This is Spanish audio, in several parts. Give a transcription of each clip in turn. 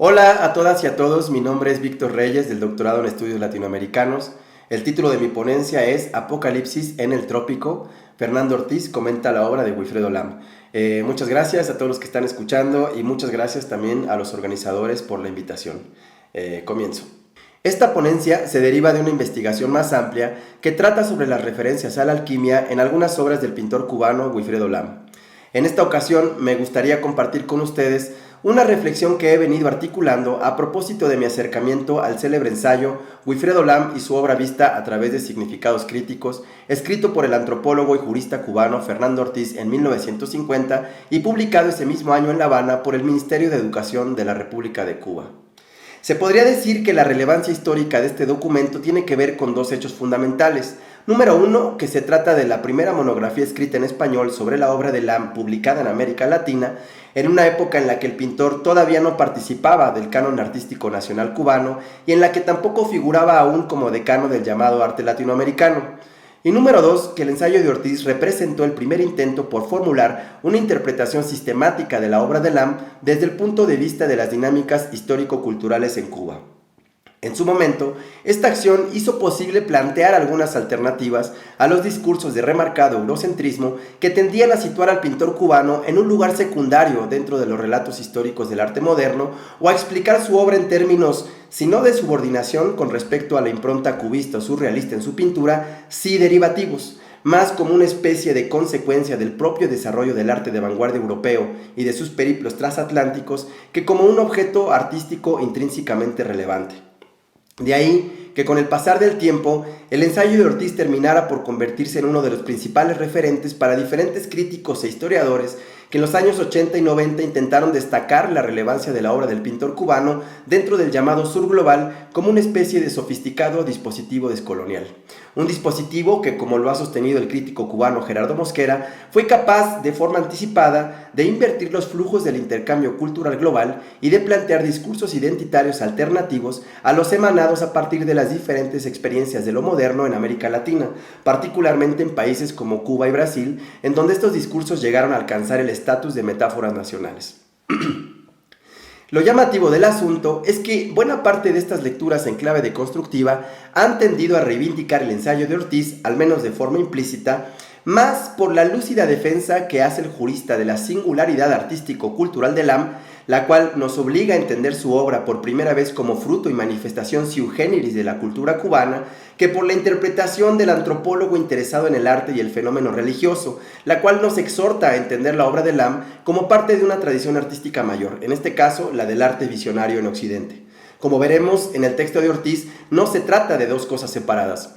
Hola a todas y a todos, mi nombre es Víctor Reyes del Doctorado en Estudios Latinoamericanos. El título de mi ponencia es Apocalipsis en el Trópico. Fernando Ortiz comenta la obra de Wilfredo Lam. Muchas gracias a todos los que están escuchando y muchas gracias también a los organizadores por la invitación. Comienzo. Esta ponencia se deriva de una investigación más amplia que trata sobre las referencias a la alquimia en algunas obras del pintor cubano Wilfredo Lam. En esta ocasión me gustaría compartir con ustedes una reflexión que he venido articulando a propósito de mi acercamiento al célebre ensayo Wilfredo Lam y su obra vista a través de significados críticos, escrito por el antropólogo y jurista cubano Fernando Ortiz en 1950 y publicado ese mismo año en La Habana por el Ministerio de Educación de la República de Cuba. Se podría decir que la relevancia histórica de este documento tiene que ver con dos hechos fundamentales. Número uno, que se trata de la primera monografía escrita en español sobre la obra de Lam publicada en América Latina, en una época en la que el pintor todavía no participaba del canon artístico nacional cubano y en la que tampoco figuraba aún como decano del llamado arte latinoamericano. Y número dos, que el ensayo de Ortiz representó el primer intento por formular una interpretación sistemática de la obra de Lam desde el punto de vista de las dinámicas histórico-culturales en Cuba. En su momento, esta acción hizo posible plantear algunas alternativas a los discursos de remarcado eurocentrismo que tendían a situar al pintor cubano en un lugar secundario dentro de los relatos históricos del arte moderno o a explicar su obra en términos, si no de subordinación con respecto a la impronta cubista o surrealista en su pintura, sí derivativos, más como una especie de consecuencia del propio desarrollo del arte de vanguardia europeo y de sus periplos transatlánticos que como un objeto artístico intrínsecamente relevante. De ahí que con el pasar del tiempo, el ensayo de Ortiz terminara por convertirse en uno de los principales referentes para diferentes críticos e historiadores que en los años 80 y 90 intentaron destacar la relevancia de la obra del pintor cubano dentro del llamado sur global como una especie de sofisticado dispositivo descolonial. Un dispositivo que, como lo ha sostenido el crítico cubano Gerardo Mosquera, fue capaz, de forma anticipada, de invertir los flujos del intercambio cultural global y de plantear discursos identitarios alternativos a los emanados a partir de las diferentes experiencias de lo moderno en América Latina, particularmente en países como Cuba y Brasil, en donde estos discursos llegaron a alcanzar el estatus de metáforas nacionales. Lo llamativo del asunto es que buena parte de estas lecturas en clave deconstructiva han tendido a reivindicar el ensayo de Ortiz, al menos de forma implícita, más por la lúcida defensa que hace el jurista de la singularidad artístico-cultural de Lam, la cual nos obliga a entender su obra por primera vez como fruto y manifestación sui generis de la cultura cubana, que por la interpretación del antropólogo interesado en el arte y el fenómeno religioso, la cual nos exhorta a entender la obra de Lam como parte de una tradición artística mayor, en este caso la del arte visionario en Occidente. Como veremos en el texto de Ortiz, no se trata de dos cosas separadas.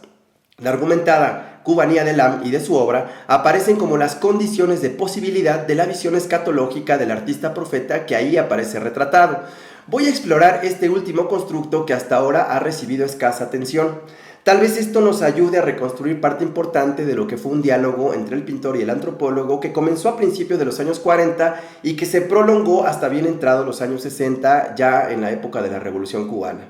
La argumentada cubanía de Lam y de su obra aparecen como las condiciones de posibilidad de la visión escatológica del artista profeta que ahí aparece retratado. Voy a explorar este último constructo que hasta ahora ha recibido escasa atención. Tal vez esto nos ayude a reconstruir parte importante de lo que fue un diálogo entre el pintor y el antropólogo que comenzó a principios de los años 40 y que se prolongó hasta bien entrados los años 60, ya en la época de la Revolución Cubana.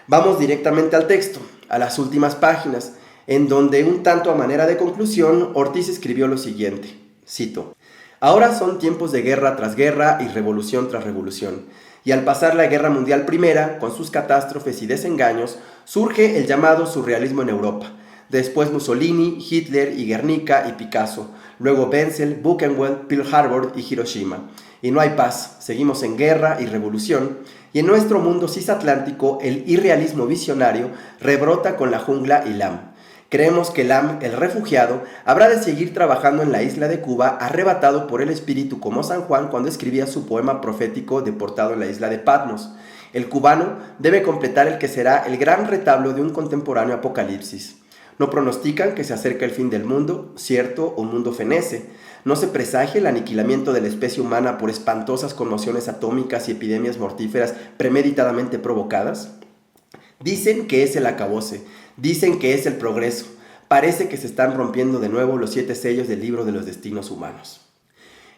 Vamos directamente al texto, a las últimas páginas, en donde un tanto a manera de conclusión, Ortiz escribió lo siguiente, cito: «Ahora son tiempos de guerra tras guerra y revolución tras revolución, y al pasar la Guerra Mundial I, con sus catástrofes y desengaños, surge el llamado surrealismo en Europa, después Mussolini, Hitler y Guernica y Picasso, luego Wenzel, Buchenwald, Pearl Harbor y Hiroshima. Y no hay paz, seguimos en guerra y revolución, y en nuestro mundo cisatlántico el irrealismo visionario rebrota con la jungla y Lam. Creemos que Lam, el refugiado, habrá de seguir trabajando en la isla de Cuba, arrebatado por el espíritu como San Juan cuando escribía su poema profético deportado en la isla de Patmos. El cubano debe completar el que será el gran retablo de un contemporáneo apocalipsis. No pronostican que se acerca el fin del mundo, cierto, un mundo fenece. No se presagia el aniquilamiento de la especie humana por espantosas conmociones atómicas y epidemias mortíferas premeditadamente provocadas. Dicen que es el acabose, dicen que es el progreso. Parece que se están rompiendo de nuevo los 7 sellos del libro de los destinos humanos».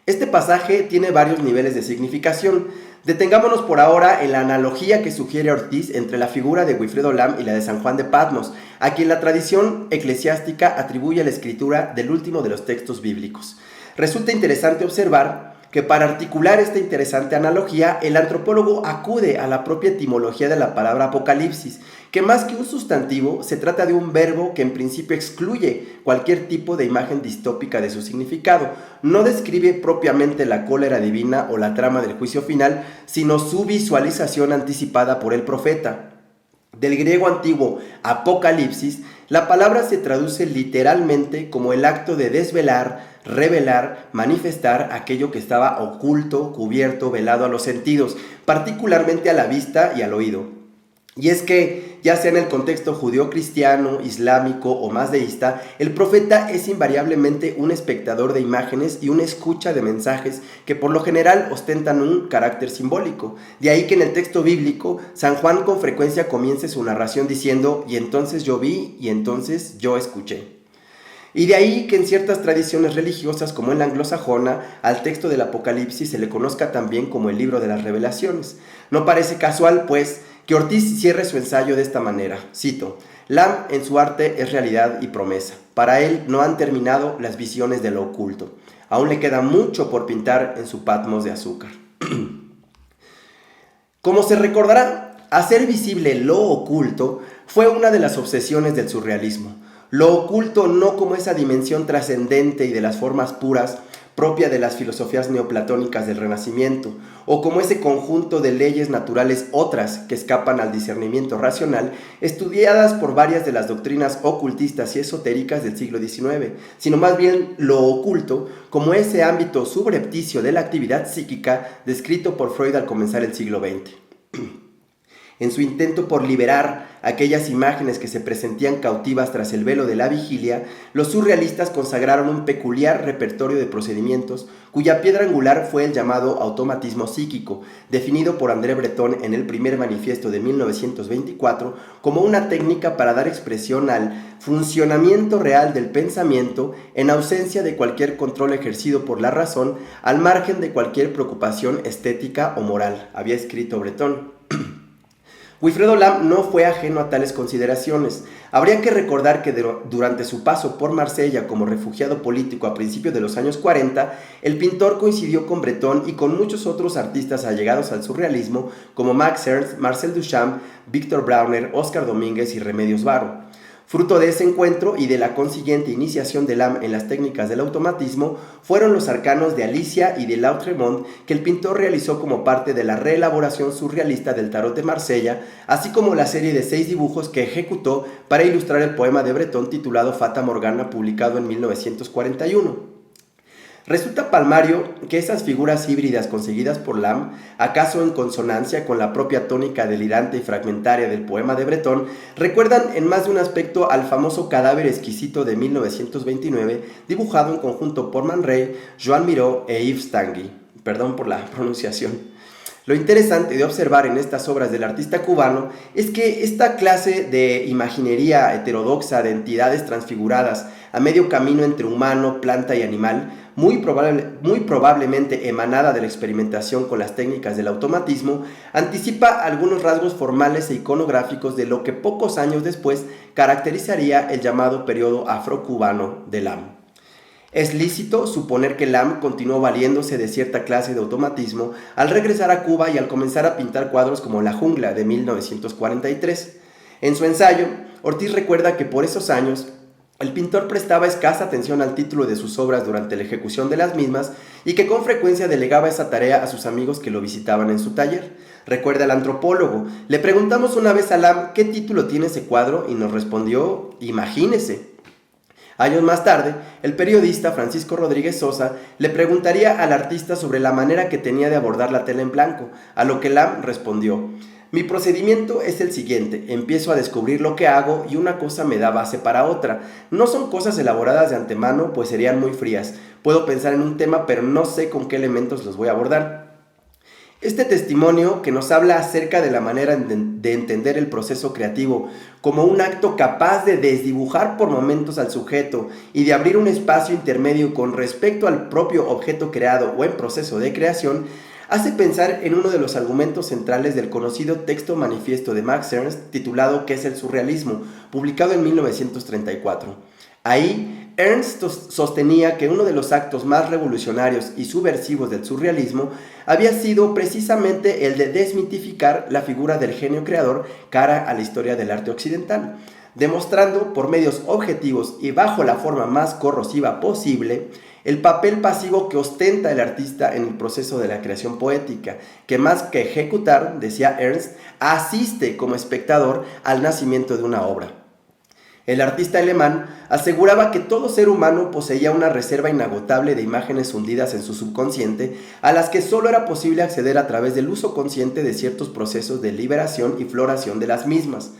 Este pasaje tiene varios niveles de significación. Detengámonos por ahora en la analogía que sugiere Ortiz entre la figura de Wilfredo Lam y la de San Juan de Patmos, a quien la tradición eclesiástica atribuye la escritura del último de los textos bíblicos. Resulta interesante observar que para articular esta interesante analogía, el antropólogo acude a la propia etimología de la palabra apocalipsis, que más que un sustantivo, se trata de un verbo que en principio excluye cualquier tipo de imagen distópica de su significado. No describe propiamente la cólera divina o la trama del juicio final, sino su visualización anticipada por el profeta. Del griego antiguo apocalipsis, la palabra se traduce literalmente como el acto de desvelar, revelar, manifestar aquello que estaba oculto, cubierto, velado a los sentidos, particularmente a la vista y al oído. Y es que, ya sea en el contexto judío-cristiano, islámico o más deísta, el profeta es invariablemente un espectador de imágenes y una escucha de mensajes que por lo general ostentan un carácter simbólico. De ahí que en el texto bíblico, San Juan con frecuencia comience su narración diciendo: y entonces yo vi, y entonces yo escuché. Y de ahí que en ciertas tradiciones religiosas, como en la anglosajona, al texto del Apocalipsis se le conozca también como el libro de las revelaciones. No parece casual, pues, que Ortiz cierre su ensayo de esta manera. Cito: Lam en su arte es realidad y promesa. Para él no han terminado las visiones de lo oculto. Aún le queda mucho por pintar en su Patmos de azúcar. Como se recordará, hacer visible lo oculto fue una de las obsesiones del surrealismo. Lo oculto no como esa dimensión trascendente y de las formas puras propia de las filosofías neoplatónicas del Renacimiento, o como ese conjunto de leyes naturales otras que escapan al discernimiento racional, estudiadas por varias de las doctrinas ocultistas y esotéricas del siglo XIX, sino más bien lo oculto como ese ámbito subrepticio de la actividad psíquica descrito por Freud al comenzar el siglo XX. En su intento por liberar aquellas imágenes que se presentían cautivas tras el velo de la vigilia, los surrealistas consagraron un peculiar repertorio de procedimientos cuya piedra angular fue el llamado automatismo psíquico, definido por André Breton en el primer manifiesto de 1924 como una técnica para dar expresión al funcionamiento real del pensamiento en ausencia de cualquier control ejercido por la razón, al margen de cualquier preocupación estética o moral, había escrito Breton. Wilfredo Lam no fue ajeno a tales consideraciones. Habría que recordar que durante su paso por Marsella como refugiado político a principios de los años 40, el pintor coincidió con Breton y con muchos otros artistas allegados al surrealismo como Max Ernst, Marcel Duchamp, Víctor Brauner, Óscar Domínguez y Remedios Varo. Fruto de ese encuentro y de la consiguiente iniciación de Lam en las técnicas del automatismo fueron los arcanos de Alicia y de Lautréamont que el pintor realizó como parte de la reelaboración surrealista del Tarot de Marsella, así como la serie de 6 dibujos que ejecutó para ilustrar el poema de Breton titulado Fata Morgana, publicado en 1941. Resulta palmario que esas figuras híbridas conseguidas por Lam, acaso en consonancia con la propia tónica delirante y fragmentaria del poema de Breton, recuerdan en más de un aspecto al famoso Cadáver exquisito de 1929, dibujado en conjunto por Man Ray, Joan Miró e Yves Tanguy. Perdón por la pronunciación. Lo interesante de observar en estas obras del artista cubano es que esta clase de imaginería heterodoxa de entidades transfiguradas a medio camino entre humano, planta y animal, muy probablemente emanada de la experimentación con las técnicas del automatismo, anticipa algunos rasgos formales e iconográficos de lo que pocos años después caracterizaría el llamado periodo afrocubano de Lam. Es lícito suponer que Lam continuó valiéndose de cierta clase de automatismo al regresar a Cuba y al comenzar a pintar cuadros como La Jungla de 1943. En su ensayo, Ortiz recuerda que por esos años el pintor prestaba escasa atención al título de sus obras durante la ejecución de las mismas y que con frecuencia delegaba esa tarea a sus amigos que lo visitaban en su taller. Recuerda el antropólogo: le preguntamos una vez a Lam qué título tiene ese cuadro y nos respondió: imagínese. Años más tarde, el periodista Francisco Rodríguez Sosa le preguntaría al artista sobre la manera que tenía de abordar la tela en blanco, a lo que Lam respondió: mi procedimiento es el siguiente, empiezo a descubrir lo que hago y una cosa me da base para otra. No son cosas elaboradas de antemano, pues serían muy frías. Puedo pensar en un tema, pero no sé con qué elementos los voy a abordar. Este testimonio, que nos habla acerca de la manera de entender el proceso creativo como un acto capaz de desdibujar por momentos al sujeto y de abrir un espacio intermedio con respecto al propio objeto creado o en proceso de creación, hace pensar en uno de los argumentos centrales del conocido texto manifiesto de Max Ernst titulado ¿Qué es el surrealismo?, publicado en 1934. Ahí, Ernst sostenía que uno de los actos más revolucionarios y subversivos del surrealismo había sido precisamente el de desmitificar la figura del genio creador cara a la historia del arte occidental, demostrando por medios objetivos y bajo la forma más corrosiva posible el papel pasivo que ostenta el artista en el proceso de la creación poética, que más que ejecutar, decía Ernst, asiste como espectador al nacimiento de una obra. El artista alemán aseguraba que todo ser humano poseía una reserva inagotable de imágenes hundidas en su subconsciente, a las que solo era posible acceder a través del uso consciente de ciertos procesos de liberación y floración de las mismas.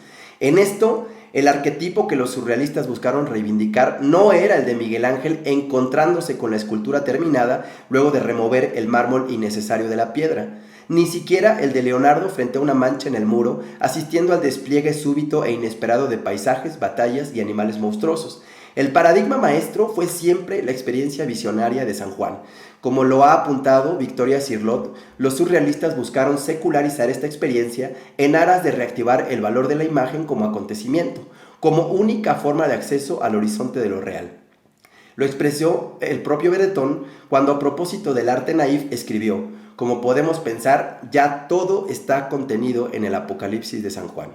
En esto, el arquetipo que los surrealistas buscaron reivindicar no era el de Miguel Ángel encontrándose con la escultura terminada luego de remover el mármol innecesario de la piedra, ni siquiera el de Leonardo frente a una mancha en el muro, asistiendo al despliegue súbito e inesperado de paisajes, batallas y animales monstruosos. El paradigma maestro fue siempre la experiencia visionaria de San Juan. Como lo ha apuntado Victoria Cirlot, los surrealistas buscaron secularizar esta experiencia en aras de reactivar el valor de la imagen como acontecimiento, como única forma de acceso al horizonte de lo real. Lo expresó el propio Breton cuando a propósito del arte naif escribió: como podemos pensar, ya todo está contenido en el Apocalipsis de San Juan.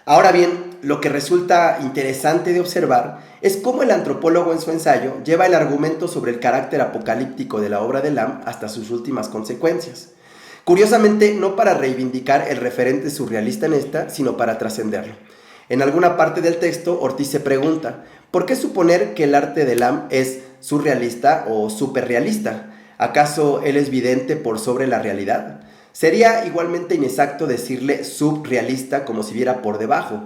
Ahora bien, lo que resulta interesante de observar es cómo el antropólogo en su ensayo lleva el argumento sobre el carácter apocalíptico de la obra de Lam hasta sus últimas consecuencias. Curiosamente, no para reivindicar el referente surrealista en esta, sino para trascenderlo. En alguna parte del texto, Ortiz se pregunta: ¿por qué suponer que el arte de Lam es surrealista o superrealista? ¿Acaso él es vidente por sobre la realidad? Sería igualmente inexacto decirle subrealista como si viera por debajo,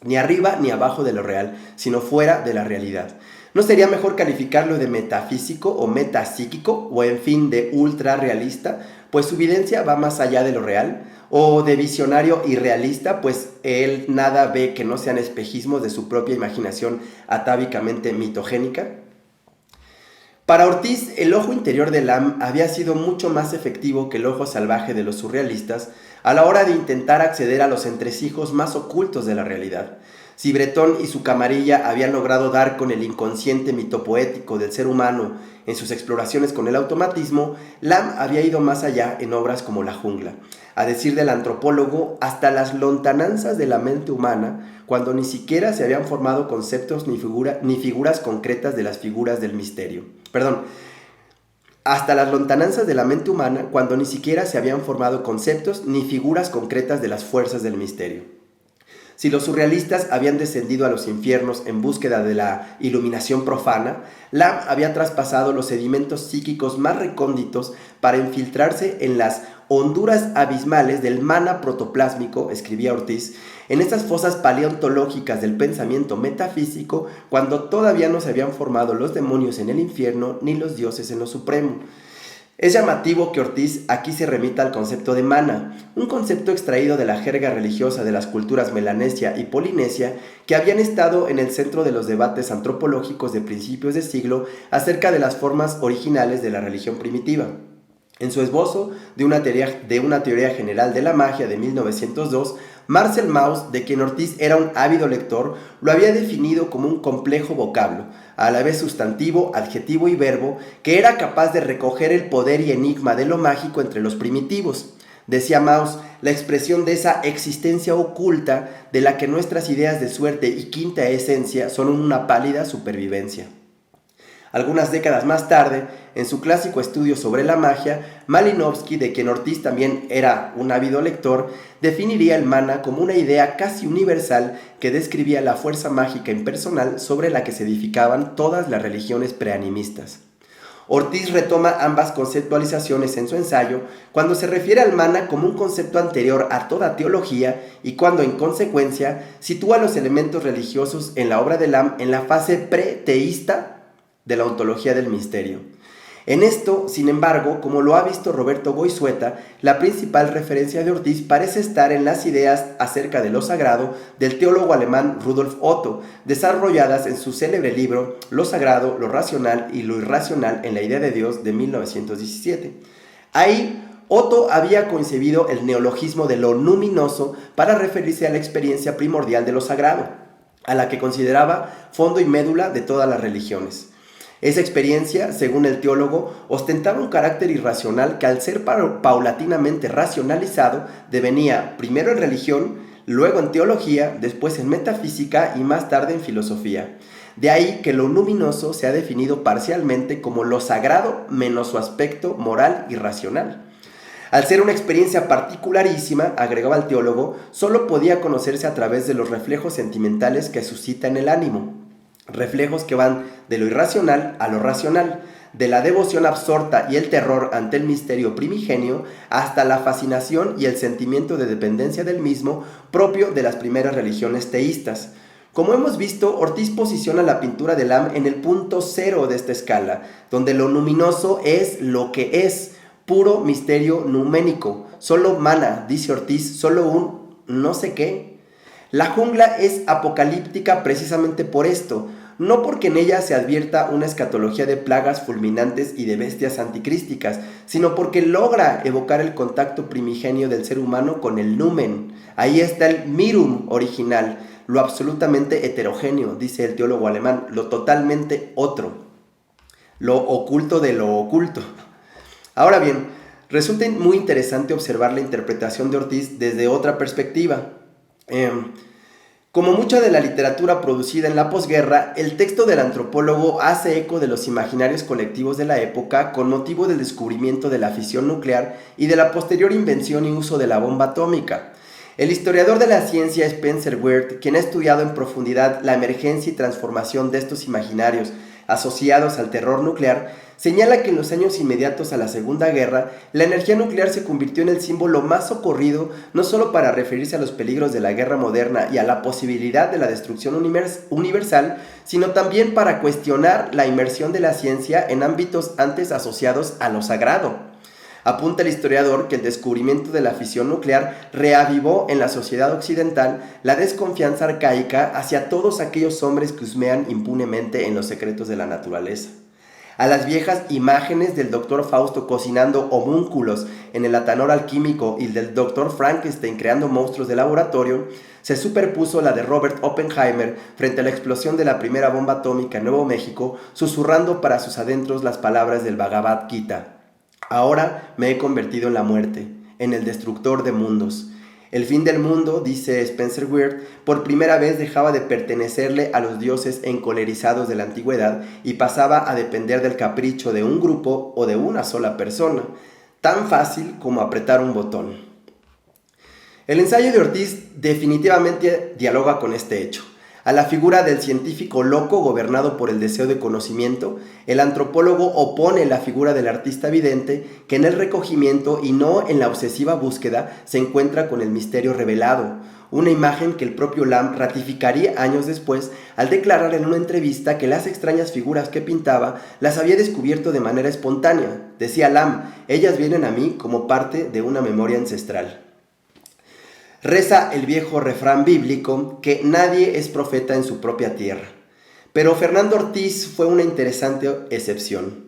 ni arriba ni abajo de lo real, sino fuera de la realidad. ¿No sería mejor calificarlo de metafísico o metapsíquico, o en fin de ultrarrealista, pues su evidencia va más allá de lo real? ¿O de visionario irrealista, pues él nada ve que no sean espejismos de su propia imaginación atávicamente mitogénica? Para Ortiz, el ojo interior de Lam había sido mucho más efectivo que el ojo salvaje de los surrealistas a la hora de intentar acceder a los entresijos más ocultos de la realidad. Si Breton y su camarilla habían logrado dar con el inconsciente mitopoético del ser humano en sus exploraciones con el automatismo, Lam había ido más allá en obras como La jungla. A decir del antropólogo, hasta las lontananzas de la mente humana, cuando ni siquiera se habían formado conceptos ni figuras concretas de las figuras del misterio. Hasta las lontananzas de la mente humana, cuando ni siquiera se habían formado conceptos ni figuras concretas de las fuerzas del misterio. Si los surrealistas habían descendido a los infiernos en búsqueda de la iluminación profana, Lam había traspasado los sedimentos psíquicos más recónditos para infiltrarse en las honduras abismales del mana protoplásmico, escribía Ortiz, en estas fosas paleontológicas del pensamiento metafísico, cuando todavía no se habían formado los demonios en el infierno ni los dioses en lo supremo. Es llamativo que Ortiz aquí se remita al concepto de mana, un concepto extraído de la jerga religiosa de las culturas melanesia y polinesia que habían estado en el centro de los debates antropológicos de principios de siglo acerca de las formas originales de la religión primitiva. En su esbozo de una teoría general de la magia de 1902, Marcel Mauss, de quien Ortiz era un ávido lector, lo había definido como un complejo vocablo, a la vez sustantivo, adjetivo y verbo, que era capaz de recoger el poder y enigma de lo mágico entre los primitivos. Decía Mauss, la expresión de esa existencia oculta de la que nuestras ideas de suerte y quinta esencia son una pálida supervivencia. Algunas décadas más tarde, en su clásico estudio sobre la magia, Malinowski, de quien Ortiz también era un ávido lector, definiría el mana como una idea casi universal que describía la fuerza mágica impersonal sobre la que se edificaban todas las religiones preanimistas. Ortiz retoma ambas conceptualizaciones en su ensayo cuando se refiere al mana como un concepto anterior a toda teología y cuando, en consecuencia, sitúa los elementos religiosos en la obra de Lam en la fase preteísta de la ontología del misterio. En esto, sin embargo, como lo ha visto Roberto Goizueta, la principal referencia de Ortiz parece estar en las ideas acerca de lo sagrado del teólogo alemán Rudolf Otto, desarrolladas en su célebre libro Lo sagrado, lo racional y lo irracional en la idea de Dios de 1917. Ahí, Otto había concebido el neologismo de lo luminoso para referirse a la experiencia primordial de lo sagrado. a la que consideraba fondo y médula de todas las religiones. Esa experiencia, según el teólogo, ostentaba un carácter irracional que al ser paulatinamente racionalizado devenía primero en religión, luego en teología, después en metafísica y más tarde en filosofía. De ahí que lo luminoso se ha definido parcialmente como lo sagrado menos su aspecto moral y racional. Al ser una experiencia particularísima, agregaba el teólogo, solo podía conocerse a través de los reflejos sentimentales que suscita en el ánimo. Reflejos que van de lo irracional a lo racional, de la devoción absorta y el terror ante el misterio primigenio hasta la fascinación y el sentimiento de dependencia del mismo propio de las primeras religiones teístas. Como hemos visto, Ortiz posiciona la pintura de Lam en el punto cero de esta escala, donde lo luminoso es lo que es, puro misterio numénico, solo mana, dice Ortiz, solo un no sé qué. La jungla es apocalíptica precisamente por esto, no porque en ella se advierta una escatología de plagas fulminantes y de bestias anticrísticas, sino porque logra evocar el contacto primigenio del ser humano con el numen. Ahí está el mirum original, lo absolutamente heterogéneo, dice el teólogo alemán, lo totalmente otro, lo oculto de lo oculto. Ahora bien, resulta muy interesante observar la interpretación de Ortiz desde otra perspectiva. Como mucha de la literatura producida en la posguerra, el texto del antropólogo hace eco de los imaginarios colectivos de la época con motivo del descubrimiento de la fisión nuclear y de la posterior invención y uso de la bomba atómica. El historiador de la ciencia Spencer Weir, quien ha estudiado en profundidad la emergencia y transformación de estos imaginarios asociados al terror nuclear, señala que en los años inmediatos a la Segunda Guerra, la energía nuclear se convirtió en el símbolo más socorrido no solo para referirse a los peligros de la guerra moderna y a la posibilidad de la destrucción universal, sino también para cuestionar la inmersión de la ciencia en ámbitos antes asociados a lo sagrado. Apunta el historiador que el descubrimiento de la fisión nuclear reavivó en la sociedad occidental la desconfianza arcaica hacia todos aquellos hombres que husmean impunemente en los secretos de la naturaleza. A las viejas imágenes del Dr. Fausto cocinando homúnculos en el atanor alquímico y del Dr. Frankenstein creando monstruos de laboratorio, se superpuso la de Robert Oppenheimer frente a la explosión de la primera bomba atómica en Nuevo México, susurrando para sus adentros las palabras del Bhagavad Gita. Ahora me he convertido en la muerte, en el destructor de mundos. El fin del mundo, dice Spencer Weir, por primera vez dejaba de pertenecerle a los dioses encolerizados de la antigüedad y pasaba a depender del capricho de un grupo o de una sola persona, tan fácil como apretar un botón. El ensayo de Ortiz definitivamente dialoga con este hecho. A la figura del científico loco gobernado por el deseo de conocimiento, el antropólogo opone la figura del artista vidente que en el recogimiento y no en la obsesiva búsqueda se encuentra con el misterio revelado, una imagen que el propio Lam ratificaría años después al declarar en una entrevista que las extrañas figuras que pintaba las había descubierto de manera espontánea. Decía Lam, ellas vienen a mí como parte de una memoria ancestral. Reza el viejo refrán bíblico que nadie es profeta en su propia tierra. Pero Fernando Ortiz fue una interesante excepción.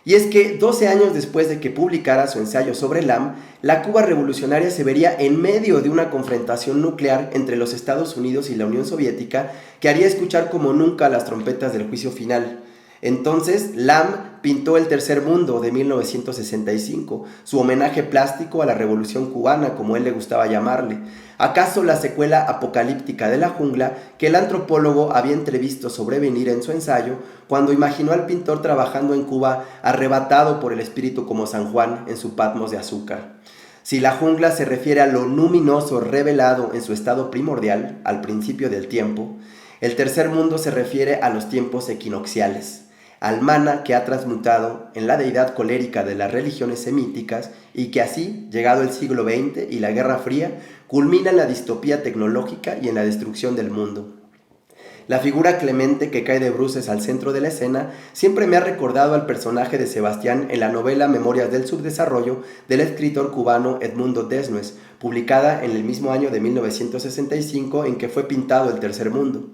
Y es que 12 años después de que publicara su ensayo sobre Lam, la Cuba revolucionaria se vería en medio de una confrontación nuclear entre los Estados Unidos y la Unión Soviética que haría escuchar como nunca las trompetas del juicio final. Entonces, Lam pintó El Tercer Mundo de 1965, su homenaje plástico a la Revolución Cubana, como él le gustaba llamarle. ¿Acaso la secuela apocalíptica de La Jungla que el antropólogo había entrevisto sobrevenir en su ensayo cuando imaginó al pintor trabajando en Cuba arrebatado por el espíritu como San Juan en su Patmos de azúcar? Si La Jungla se refiere a lo luminoso revelado en su estado primordial, al principio del tiempo, El Tercer Mundo se refiere a los tiempos equinocciales, al mana que ha transmutado en la deidad colérica de las religiones semíticas y que así, llegado el siglo XX y la Guerra Fría, culmina en la distopía tecnológica y en la destrucción del mundo. La figura clemente que cae de bruces al centro de la escena siempre me ha recordado al personaje de Sebastián en la novela Memorias del Subdesarrollo del escritor cubano Edmundo Desnues, publicada en el mismo año de 1965 en que fue pintado El Tercer Mundo.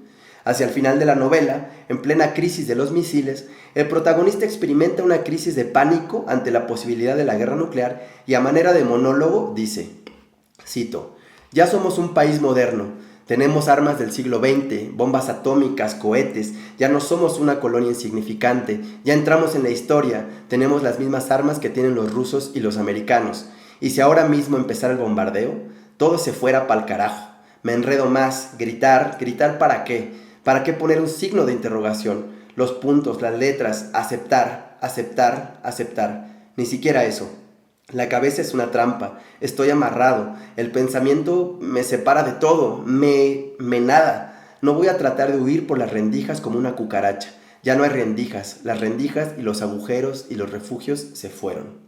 Hacia el final de la novela, en plena crisis de los misiles, el protagonista experimenta una crisis de pánico ante la posibilidad de la guerra nuclear y a manera de monólogo dice, cito, «Ya somos un país moderno, Tenemos armas del siglo XX, bombas atómicas, cohetes, ya no somos una colonia insignificante, ya entramos en la historia, tenemos las mismas armas que tienen los rusos y los americanos. Y si ahora mismo empezara el bombardeo, todo se fuera pa'l carajo. Me enredo más, gritar ¿para qué? ¿Para qué poner un signo de interrogación? Los puntos, las letras, aceptar, aceptar, aceptar. Ni siquiera eso. La cabeza es una trampa, estoy amarrado, el pensamiento me separa de todo, me nada. No voy a tratar de huir por las rendijas como una cucaracha. Ya no hay rendijas, las rendijas y los agujeros y los refugios se fueron.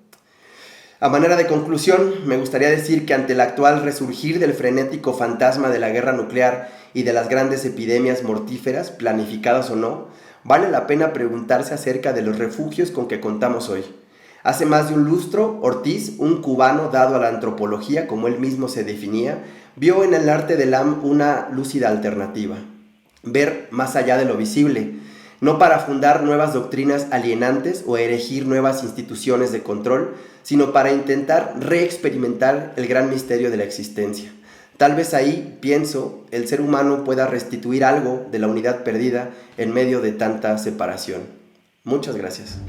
A manera de conclusión, me gustaría decir que ante el actual resurgir del frenético fantasma de la guerra nuclear y de las grandes epidemias mortíferas, planificadas o no, vale la pena preguntarse acerca de los refugios con que contamos hoy. Hace más de un lustro, Ortiz, un cubano dado a la antropología como él mismo se definía, vio en el arte de Lam una lúcida alternativa. Ver más allá de lo visible, no para fundar nuevas doctrinas alienantes o erigir nuevas instituciones de control, sino para intentar reexperimentar el gran misterio de la existencia. Tal vez ahí, pienso, el ser humano pueda restituir algo de la unidad perdida en medio de tanta separación. Muchas gracias.